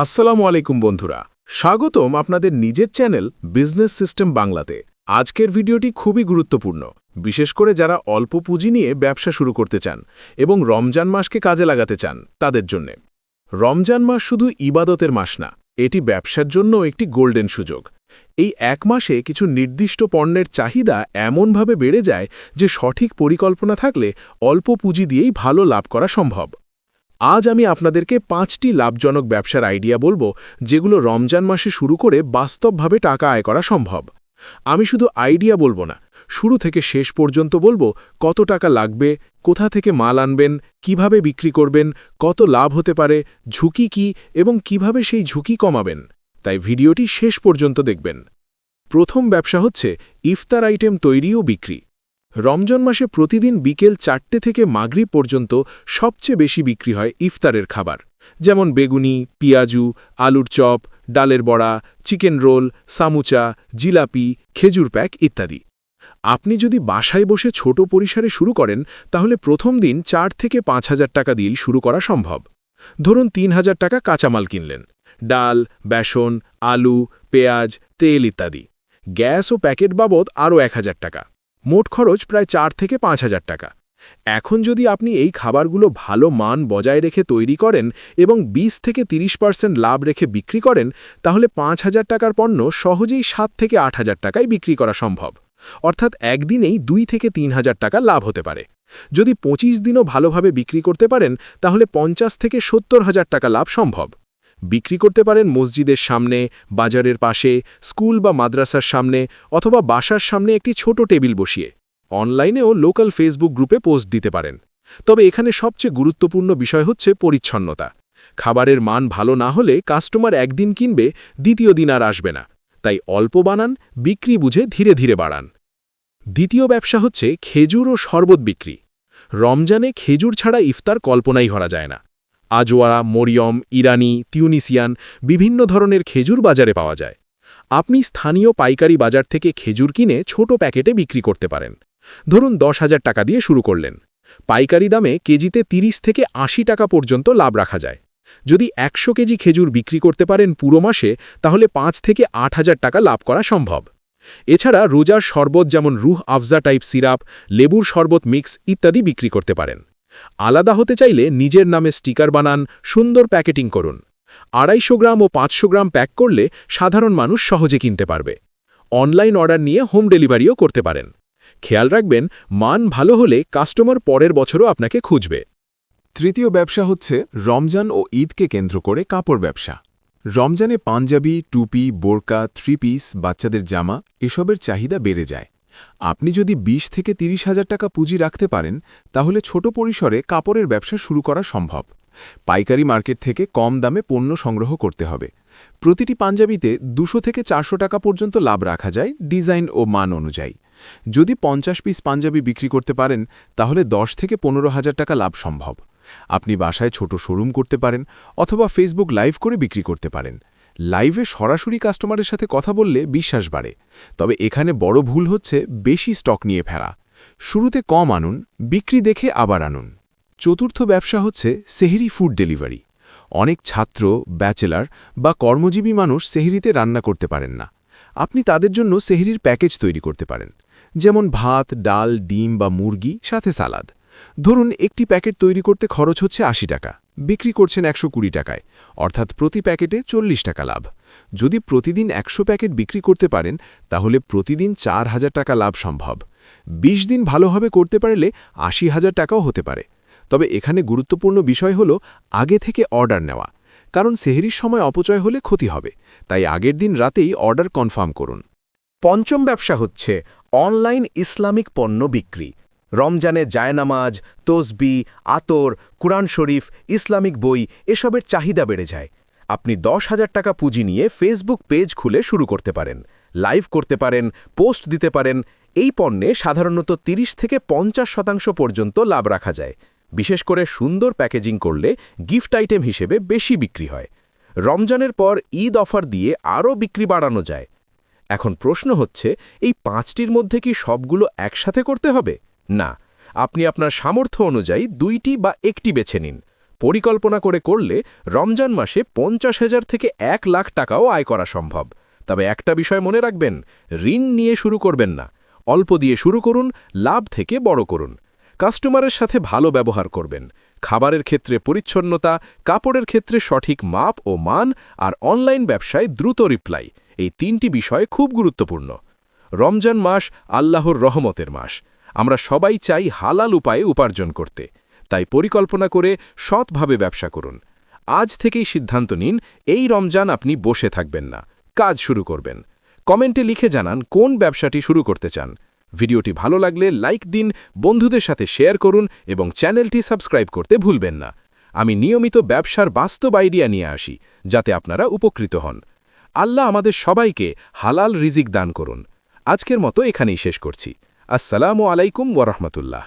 আসসালামু আলাইকুম বন্ধুরা, স্বাগতম আপনাদের নিজের চ্যানেল বিজনেস সিস্টেম বাংলাতে। আজকের ভিডিওটি খুবই গুরুত্বপূর্ণ, বিশেষ করে যারা অল্প পুঁজি নিয়ে ব্যবসা শুরু করতে চান এবং রমজান মাসকে কাজে লাগাতে চান তাদের জন্য। রমজান মাস শুধু ইবাদতের মাস না, এটি ব্যবসার জন্য একটি গোল্ডেন সুযোগ। এই এক মাসে কিছু নির্দিষ্ট পণ্যের চাহিদা এমনভাবে বেড়ে যায় যে সঠিক পরিকল্পনা থাকলে অল্প পুঁজি দিয়েই ভালো লাভ করা সম্ভব। আজ আমি আপনাদেরকে 5টি লাভজনক ব্যবসার আইডিয়া বলবো, যেগুলো রমজান মাসে শুরু করে বাস্তবভাবে টাকা আয় করা সম্ভব। আমি শুধু আইডিয়া বলবো না, শুরু থেকে শেষ পর্যন্ত বলবো কত টাকা লাগবে, কোথা থেকে মাল আনবেন, কিভাবে বিক্রি করবেন, কত লাভ হতে পারে, ঝুঁকি কি এবং কিভাবে সেই ঝুঁকি কমাবেন। তাই ভিডিওটি শেষ পর্যন্ত দেখবেন। প্রথম ব্যবসা হচ্ছে ইফতার আইটেম তৈরি ও বিক্রি। রমজান মাসে প্রতিদিন বিকেল 4টে থেকে মাগরিব পর্যন্ত সবচেয়ে বেশি বিক্রি হয় ইফতারের খাবার, যেমন বেগুনি, পিয়াজু, আলুর চপ, ডালের বড়া, চিকেন রোল, সামুচা, জিলাপি, খেজুর প্যাক ইত্যাদি। আপনি যদি বাসায় বসে ছোট পরিসরে শুরু করেন, তাহলে প্রথম দিন 4 থেকে 5,000 টাকা দিয়ে শুরু করা সম্ভব। ধরুন 3,000 টাকা কাঁচামাল কিনলেন, ডাল, বেসন, আলু, পেঁয়াজ, তেল ইত্যাদি। গ্যাস ও প্যাকেট বাবদ আরও 1,000 টাকা। মোট খরচ প্রায় 4 থেকে 5,000 টাকা। এখন যদি আপনি এই খাবারগুলো ভালো মান বজায় রেখে তৈরি করেন এবং 20 থেকে 30% লাভ রেখে বিক্রি করেন, তাহলে 5,000 টাকার পণ্য সহজেই 7 থেকে 8,000 টাকায় বিক্রি করা সম্ভব। অর্থাৎ একদিনেই 2 থেকে 3,000 টাকা লাভ হতে পারে। যদি 25 দিনও ভালোভাবে বিক্রি করতে পারেন, তাহলে 50 থেকে 70,000 টাকা লাভ সম্ভব। বিক্রি করতে পারেন মসজিদের সামনে, বাজারের পাশে, স্কুল বা মাদ্রাসার সামনে, অথবা বাসার সামনে একটি ছোট টেবিল বসিয়ে। অনলাইনেও লোকাল ফেসবুক গ্রুপে পোস্ট দিতে পারেন। তবে এখানে সবচেয়ে গুরুত্বপূর্ণ বিষয় হচ্ছে পরিচ্ছন্নতা। খাবারের মান ভালো না হলে কাস্টমার একদিন কিনবে, দ্বিতীয় দিন আর আসবে না। তাই অল্প বানান, বিক্রি বুঝে ধীরে ধীরে বাড়ান। দ্বিতীয় ব্যবসা হচ্ছে খেজুর ও শরবত বিক্রি। রমজানে খেজুর ছাড়া ইফতার কল্পনাই করা যায় না। আজওয়ারা, মরিয়ম, ইরানি, তিউনিসিয়ান বিভিন্ন ধরনের খেজুর বাজারে পাওয়া যায়। আপনি স্থানীয় পাইকারি বাজার থেকে খেজুর কিনে ছোট প্যাকেটে বিক্রি করতে পারেন। ধরুন 10,000 টাকা দিয়ে শুরু করলেন। পাইকারি দামে কেজিতে 30 থেকে 80 টাকা পর্যন্ত লাভ রাখা যায়। যদি 100 কেজি খেজুর বিক্রি করতে পারেন পুরো মাসে, তাহলে 5 থেকে 8,000 টাকা লাভ করা সম্ভব। এছাড়া রোজার শরবত, যেমন রুহ আফজা টাইপ সিরাপ, লেবুর শরবত মিক্স ইত্যাদি বিক্রি করতে পারেন। আলাদা হতে চাইলে নিজের নামে স্টিকার বানান, সুন্দর প্যাকেটিং করুন। 250 গ্রাম ও 500 গ্রাম প্যাক করলে সাধারণ মানুষ সহজে কিনতে পারবে। অনলাইন অর্ডার নিয়ে হোম ডেলিভারিও করতে পারেন। খেয়াল রাখবেন, মান ভালো হলে কাস্টমার পরের বছরও আপনাকে খুঁজবে। তৃতীয় ব্যবসা হচ্ছে রমজান ও ঈদকে কেন্দ্র করে কাপড় ব্যবসা। রমজানে পাঞ্জাবি, টুপি, বোরকা, 3 পিস, বাচ্চাদের জামা এসবের চাহিদা বেড়ে যায়। আপনি যদি 20 থেকে 30,000 টাকা পুঁজি রাখতে পারেন, তাহলে ছোট পরিসরে কাপড়ের ব্যবসা শুরু করা সম্ভব। পাইকারি মার্কেট থেকে কম দামে পণ্য সংগ্রহ করতে হবে। প্রতিটি পাঞ্জাবিতে 200 থেকে 400 টাকা পর্যন্ত লাভ রাখা যায়, ডিজাইন ও মান অনুযায়ী। যদি 50 পিস পাঞ্জাবি বিক্রি করতে পারেন, তাহলে 10 থেকে 15,000 টাকা লাভ সম্ভব। আপনি বাসায় ছোট শোরুম করতে পারেন, অথবা ফেসবুক লাইভ করে বিক্রি করতে পারেন। লাইভে সরাসরি কাস্টমারের সাথে কথা বললে বিশ্বাস বাড়ে। তবে এখানে বড় ভুল হচ্ছে বেশি স্টক নিয়ে ফেরা। শুরুতে কম আনুন, বিক্রি দেখে আবার আনুন। চতুর্থ ব্যবসা হচ্ছে সেহরি ফুড ডেলিভারি। অনেক ছাত্র, ব্যাচেলার বা কর্মজীবী মানুষ সেহরিতে রান্না করতে পারেন না। আপনি তাদের জন্য সেহরির প্যাকেজ তৈরি করতে পারেন, যেমন ভাত, ডাল, ডিম বা মুরগি, সাথে সালাদ। ধরুন একটি প্যাকেট তৈরি করতে খরচ হচ্ছে 80 টাকা, বিক্রি করছেন 120 টাকায়, অর্থাৎ প্রতি প্যাকেটে 40 টাকা লাভ। যদি প্রতিদিন 100 প্যাকেট বিক্রি করতে পারেন, তাহলে প্রতিদিন 4,000 টাকা লাভ সম্ভব। 20 দিন ভালোভাবে করতে পারলে 80,000 টাকাও হতে পারে। তবে এখানে গুরুত্বপূর্ণ বিষয় হল আগে থেকে অর্ডার নেওয়া, কারণ সেহরির সময় অপচয় হলে ক্ষতি হবে। তাই আগের দিন রাতেই অর্ডার কনফার্ম করুন। পঞ্চম ব্যবসা হচ্ছে অনলাইন ইসলামিক পণ্য বিক্রি। রমজানে জায়নামাজ, তসবি, আতর, কুরআন শরীফ, ইসলামিক বই এসবের চাহিদা বেড়ে যায়। আপনি 10,000 টাকা পুঁজি নিয়ে ফেসবুক পেজ খুলে শুরু করতে পারেন, লাইভ করতে পারেন, পোস্ট দিতে পারেন। এই পণ্যে সাধারণত 30 থেকে 50% পর্যন্ত লাভ রাখা যায়। বিশেষ করে সুন্দর প্যাকেজিং করলে গিফট আইটেম হিসেবে বেশি বিক্রি হয়। রমজানের পর ঈদ অফার দিয়ে আরও বিক্রি বাড়ানো যায়। এখন প্রশ্ন হচ্ছে, এই 5টির মধ্যে কি সবগুলো একসাথে করতে হবে? না, আপনি আপনার সামর্থ্য অনুযায়ী 2টি বা 1টি বেছে নিন। পরিকল্পনা করলে রমজান মাসে 50,000 থেকে 1 লাখ টাকাও আয় করা সম্ভব। তবে একটা বিষয় মনে রাখবেন, ঋণ নিয়ে শুরু করবেন না। অল্প দিয়ে শুরু করুন, লাভ থেকে বড় করুন। কাস্টমারের সাথে ভালো ব্যবহার করবেন। খাবারের ক্ষেত্রে পরিচ্ছন্নতা, কাপড়ের ক্ষেত্রে সঠিক মাপ ও মান, আর অনলাইন ব্যবসায় দ্রুত রিপ্লাই, এই 3টি বিষয় খুব গুরুত্বপূর্ণ। রমজান মাস আল্লাহর রহমতের মাস। আমরা সবাই চাই হালাল উপায়ে উপার্জন করতে। তাই পরিকল্পনা করে সৎভাবে ব্যবসা করুন। আজ থেকেই সিদ্ধান্ত নিন, এই রমজান আপনি বসে থাকবেন না, কাজ শুরু করবেন। কমেন্টে লিখে জানান কোন ব্যবসাটি শুরু করতে চান। ভিডিওটি ভালো লাগলে লাইক দিন, বন্ধুদের সাথে শেয়ার করুন এবং চ্যানেলটি সাবস্ক্রাইব করতে ভুলবেন না। আমি নিয়মিত ব্যবসার বাস্তব আইডিয়া নিয়ে আসি, যাতে আপনারা উপকৃত হন। আল্লাহ আমাদের সবাইকে হালাল রিজিক দান করুন। আজকের মতো এখানেই শেষ করছি। আসসালামু আলাইকুম ওয়া রাহমাতুল্লাহ।